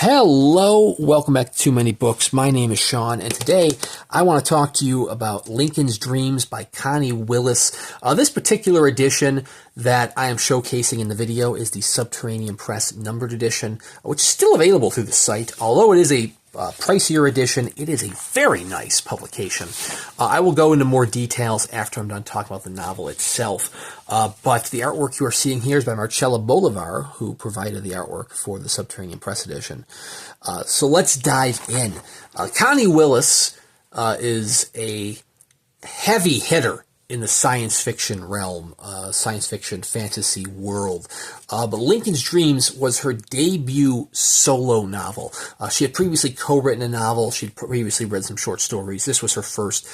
Hello, welcome back to Too Many Books. My name is Sean, and today I want to talk to you about Lincoln's Dreams by Connie Willis. This particular edition that I am showcasing in the video is the Subterranean Press numbered edition, which is still available through the site. Although it is a pricier edition, it is a very nice publication. I will go into more details after I'm done talking about the novel itself. But the artwork you are seeing here is by Marcela Bolivar, who provided the artwork for the Subterranean Press edition. So let's dive in. Connie Willis is a heavy hitter in the science fiction realm, science fiction fantasy world. But Lincoln's Dreams was her debut solo novel. She had previously co-written a novel. She'd previously read some short stories. This was her first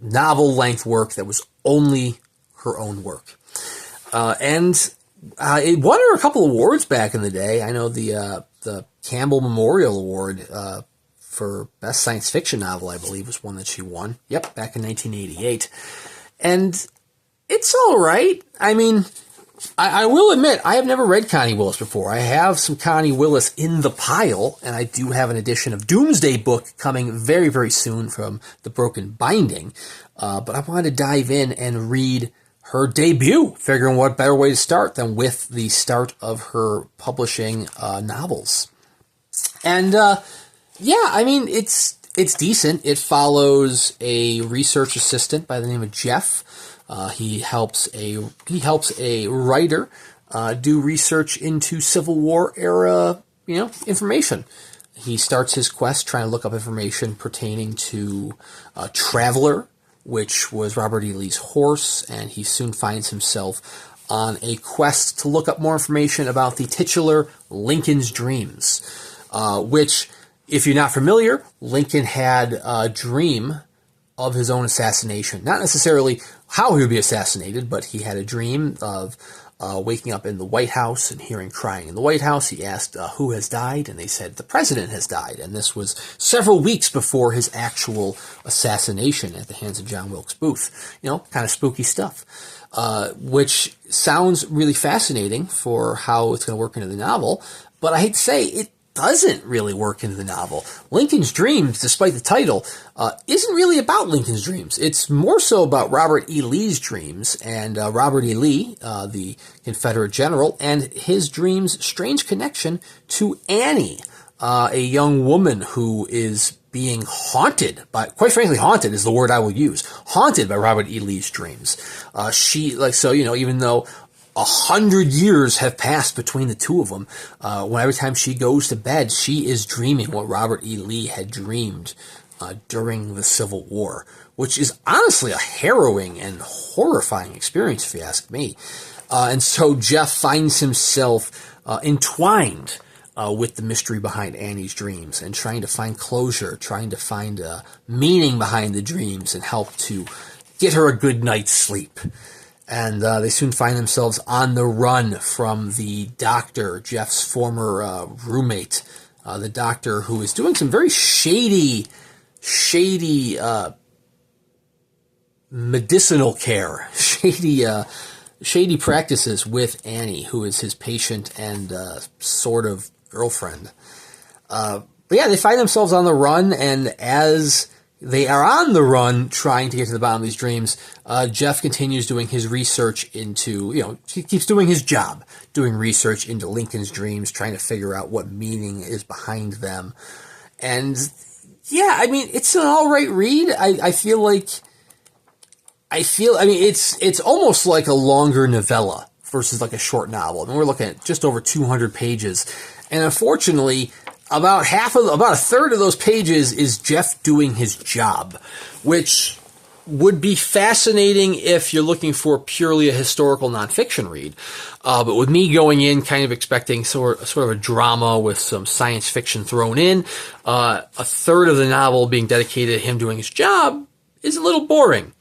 novel-length work that was only her own work. And it won her a couple awards back in the day. I know the Campbell Memorial Award for Best Science Fiction Novel, I believe, was one that she won. Yep, back in 1988. And it's all right. I mean, I will admit, I have never read Connie Willis before. I have some Connie Willis in the pile, and I do have an edition of Doomsday Book coming very, very soon from The Broken Binding. But I wanted to dive in and read her debut, figuring what better way to start than with the start of her publishing novels. And, yeah, I mean, it's decent. It follows a research assistant by the name of Jeff. He helps a writer do research into Civil War era, information. He starts his quest trying to look up information pertaining to Traveler, which was Robert E. Lee's horse, and he soon finds himself on a quest to look up more information about the titular Lincoln's Dreams, which, if you're not familiar, Lincoln had a dream of his own assassination. Not necessarily how he would be assassinated, but he had a dream of waking up in the White House and hearing crying in the White House. He asked who has died, and they said the president has died. And this was several weeks before his actual assassination at the hands of John Wilkes Booth. Kind of spooky stuff, which sounds really fascinating for how it's going to work into the novel. But I hate to say, it doesn't really work into the novel. Lincoln's Dreams, despite the title, isn't really about Lincoln's dreams. It's more so about Robert E. Lee's dreams, and Robert E. Lee, the Confederate general, and his dreams' strange connection to Annie, a young woman who is being haunted by, quite frankly, haunted is the word I will use, haunted by Robert E. Lee's dreams. Even though 100 years have passed between the two of them, every time she goes to bed, she is dreaming what Robert E. Lee had dreamed during the Civil War, which is honestly a harrowing and horrifying experience, if you ask me. And so Jeff finds himself entwined with the mystery behind Annie's dreams and trying to find closure, trying to find meaning behind the dreams and help to get her a good night's sleep. And they soon find themselves on the run from the doctor, Jeff's former roommate, the doctor who is doing some very shady medicinal care, shady practices with Annie, who is his patient and sort of girlfriend. But yeah, they find themselves on the run, and as they are on the run trying to get to the bottom of these dreams, Jeff continues doing his research into, he keeps doing his job, doing research into Lincoln's dreams, trying to figure out what meaning is behind them. And yeah, I mean, it's an all right read. It's almost like a longer novella versus like a short novel. I mean, we're looking at just over 200 pages. And unfortunately, about a third of those pages is Jeff doing his job, which would be fascinating if you're looking for purely a historical nonfiction read. But with me going in kind of expecting sort of a drama with some science fiction thrown in, a third of the novel being dedicated to him doing his job is a little boring.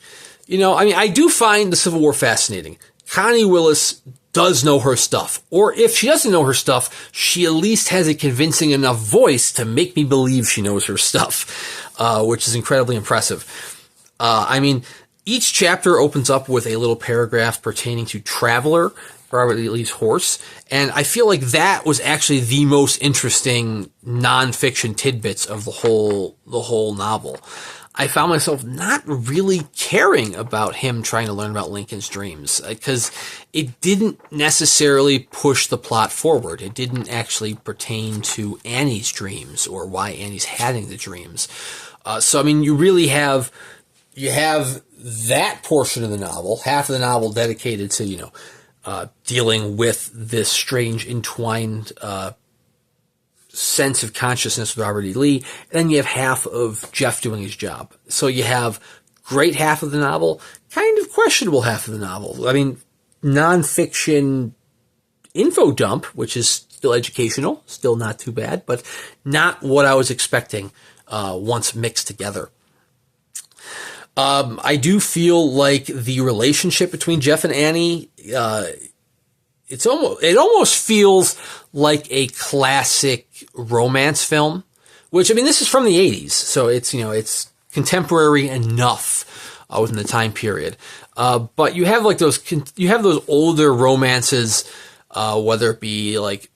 I do find the Civil War fascinating. Connie Willis does know her stuff. Or if she doesn't know her stuff, she at least has a convincing enough voice to make me believe she knows her stuff, which is incredibly impressive. Each chapter opens up with a little paragraph pertaining to Traveler Robert E. Lee's horse. And I feel like that was actually the most interesting nonfiction tidbits of the whole novel. I found myself not really caring about him trying to learn about Lincoln's dreams because it didn't necessarily push the plot forward. It didn't actually pertain to Annie's dreams or why Annie's having the dreams. So, I mean, you have that portion of the novel, half of the novel dedicated to, dealing with this strange entwined sense of consciousness with Robert E. Lee, and then you have half of Jeff doing his job. So you have great half of the novel, kind of questionable half of the novel. I mean, nonfiction info dump, which is still educational, still not too bad, but not what I was expecting once mixed together. I do feel like the relationship between Jeff and Annie, it almost feels like a classic romance film, which, I mean, this is from the 80s, so it's contemporary enough within the time period. But you have those older romances, whether it be like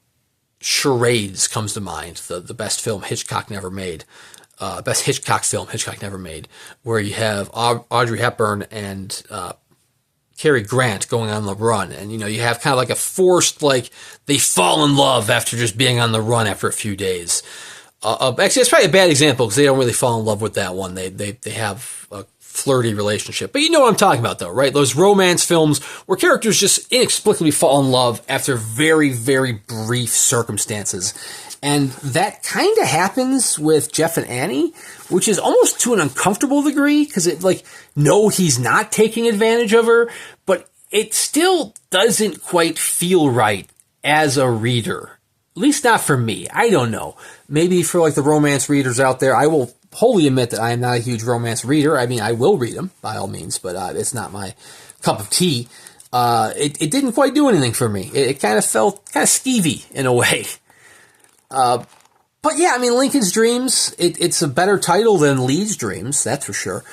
Charades comes to mind, the best film Hitchcock never made. Best Hitchcock film Hitchcock never made, where you have Audrey Hepburn and Cary Grant going on the run, and you have kind of like a forced, like, they fall in love after just being on the run after a few days. Actually, it's probably a bad example because they don't really fall in love with that one. They have a flirty relationship, but you know what I'm talking about, though, right? Those romance films where characters just inexplicably fall in love after very, very brief circumstances. And that kind of happens with Jeff and Annie, which is almost to an uncomfortable degree because no, he's not taking advantage of her, but it still doesn't quite feel right as a reader. At least not for me. I don't know. Maybe for like the romance readers out there, I will wholly admit that I am not a huge romance reader. I mean, I will read them by all means, but it's not my cup of tea. It didn't quite do anything for me. It kind of felt kind of skeevy in a way. But yeah, I mean, Lincoln's Dreams, it's a better title than Lee's Dreams, that's for sure.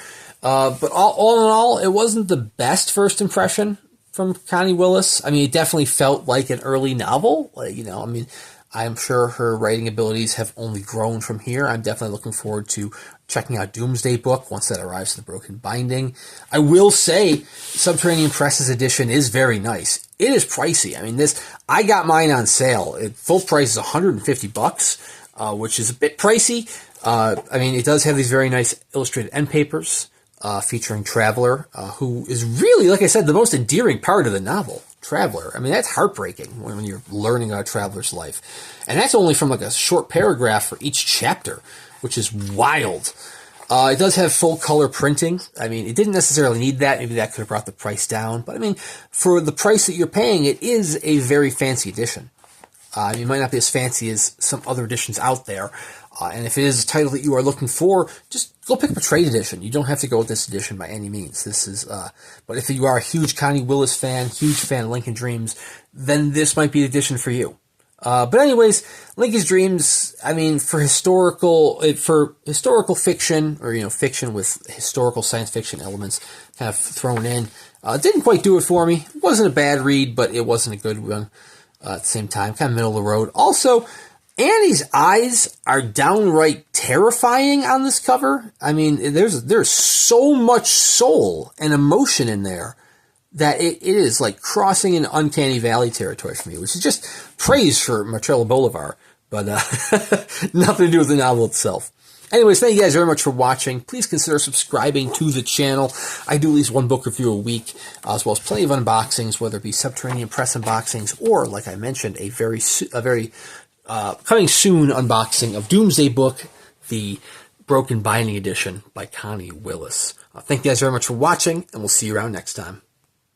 But all in all, it wasn't the best first impression from Connie Willis. I mean, it definitely felt like an early novel. I mean, I'm sure her writing abilities have only grown from here. I'm definitely looking forward to checking out Doomsday Book once that arrives to the Broken Binding. I will say Subterranean Press's edition is very nice. It is pricey. I mean, I got mine on sale. Full price is $150, which is a bit pricey. I mean, it does have these very nice illustrated end papers featuring Traveler, who is really, like I said, the most endearing part of the novel. Traveler. I mean, that's heartbreaking when you're learning about Traveler's life. And that's only from like a short paragraph for each chapter, which is wild. It does have full color printing. I mean, it didn't necessarily need that. Maybe that could have brought the price down. But I mean, for the price that you're paying, it is a very fancy edition. It might not be as fancy as some other editions out there. And if it is a title that you are looking for, just go pick up a trade edition. You don't have to go with this edition by any means. This is, but if you are a huge Connie Willis fan, huge fan of Lincoln Dreams, then this might be the edition for you. But anyways, Lincoln's Dreams, I mean, for historical fiction, or, fiction with historical science fiction elements kind of thrown in, didn't quite do it for me. It wasn't a bad read, but it wasn't a good one at the same time. Kind of middle of the road. Also, Annie's eyes are downright terrifying on this cover. I mean, there's so much soul and emotion in there that it is like crossing an uncanny valley territory for me, which is just praise for Marcela Bolivar, but nothing to do with the novel itself. Anyways, thank you guys very much for watching. Please consider subscribing to the channel. I do at least one book review a week, as well as plenty of unboxings, whether it be Subterranean Press unboxings or, like I mentioned, a very coming soon unboxing of Doomsday Book, the Broken Binding Edition by Connie Willis. Thank you guys very much for watching, and we'll see you around next time.